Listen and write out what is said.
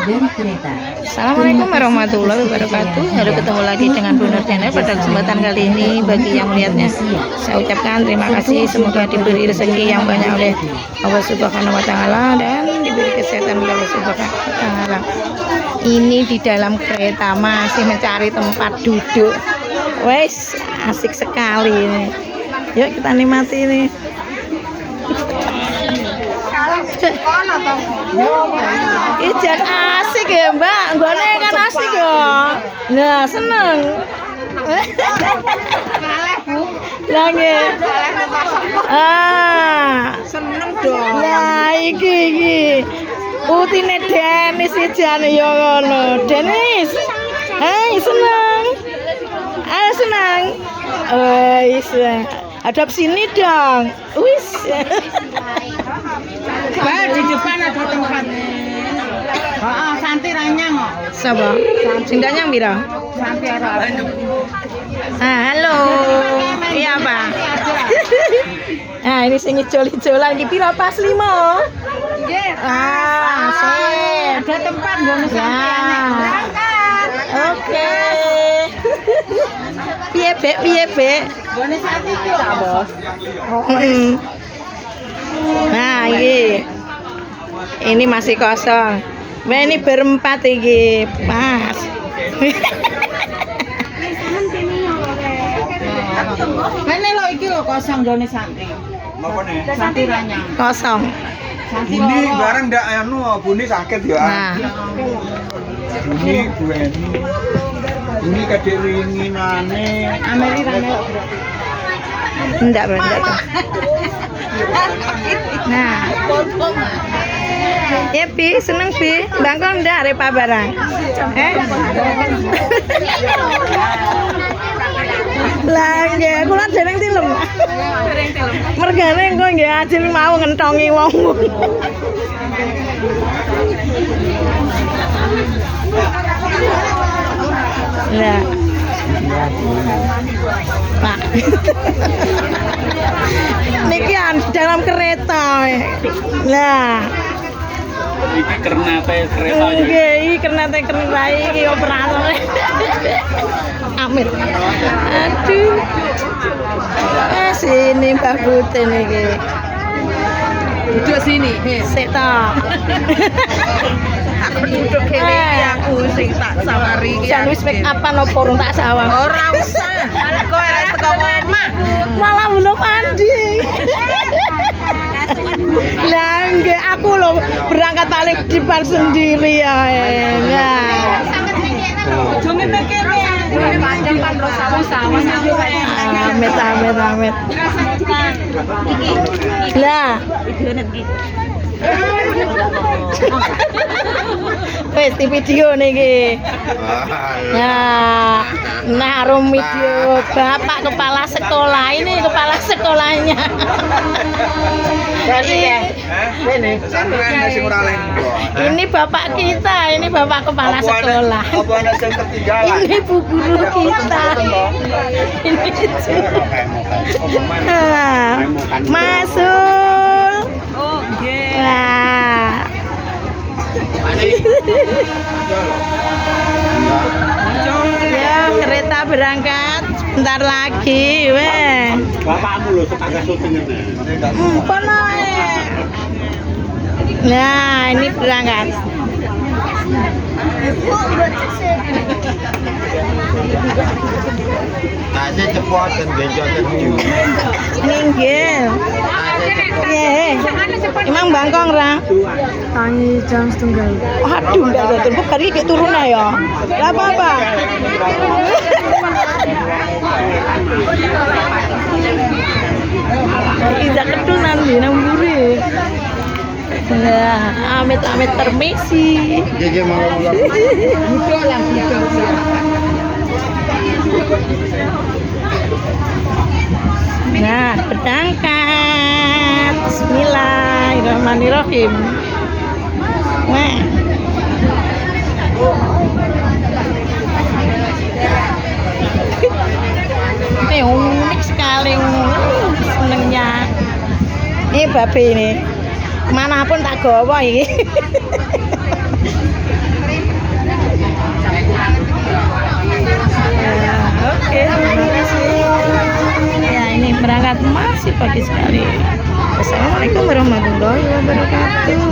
dari kereta. Assalamualaikum warahmatullahi wabarakatuh. Halo, ketemu lagi dengan Bu Nur Channel. Pada kesempatan kali ini, bagi yang melihatnya, saya ucapkan terima kasih. Semoga diberi rezeki yang banyak oleh Allah Subhanahu wa Ta'ala dan diberi kesehatan oleh Allah Subhanahu wa Ta'ala. Ini di dalam kereta masih mencari tempat duduk. Wes, asik sekali ini. Yuk kita nikmati ini. Ijan asik ya Mbak, gone kan asik ya. Nah seneng. Lagi. Seneng dong. Nah iki. Utine Denis ijan ya ngono. Denis. Hai seneng. Ayo seneng. Wis. Hadap sini dong. Wis. Mbak, di depan ada tempat. Santi ranyang kok. Sapa? Sing danyang pira? Santi ada. Halo. Iya, Pak. Nah, ini sing ijol-ijolan iki pira pas 5? Nggih. Sip. Ada tempat nggon Santi. Oke. Piye, Bek? Nggon Santi iki lho, Bos. Nah, ini masih kosong. Nah, ini berempat iki, Mas. Mene lho iki lho kosong nggon Santi. Apa nih? Santi ranyang. Kosong. Santi Buni loro. bareng ndak anu Buni sakit ya. Nah, Buni Buni kadek winginane Ameli rame. enggak. Nah. Ya, Bi, seneng, Bi. Bangkong ndak arep barang. Lah nggih, kula dereng tilem. Mergane engko nggih ajeng mau ngentongi wong. Lah. Pak. Niki dalam kereta. Lah. Iki kernate kereta ya. Nggih, iki kernate iki operator. Amit. Aduh. Sini Mbak Butin iki. Duduk sini. Sik ta. Aku duduk kene iki aku sing tak sawari iki. Jan wis make upan opo urung tak sawang. Ora usah. Kok ora teko omah. Malah belum mandi. Lah nggih aku lho berangkat paling depan sendiri ya. Nah. Jome kene. Panjang kan sawah-sawah Amit. Lah. Wes di video niki. Nah, arum video Bapak kepala sekolah. Ini kepala sekolahnya. Ini bapak kita, ini bapak kepala sekolah. Apa ana sing ketinggalan? Ini bu guru kita. Ini masuk. Oh, nggih. Nah. Ya, kereta berangkat sebentar lagi, weh. Bapakmu lho tetangga syuting ngene. Empon ae. Nah, ini berangkat. Tasnya cepot dan genjotan juga. Ninggil. Nggih. Emang bangkong ra? Tangi jam setengah. Aduh, enggak ada tempat kari kayak turun ya. Enggak apa-apa. Tidak kedul nanti namburi. Nah, amit-amit permisi. Jeje mau Nah, berangkat. Bismillahirrahmanirrahim. Nah. Ini unik sekali, senengnya. Ini babe ini, manapun tak gawa ini. saat masih pagi sekali. Assalamualaikum warahmatullahi wabarakatuh.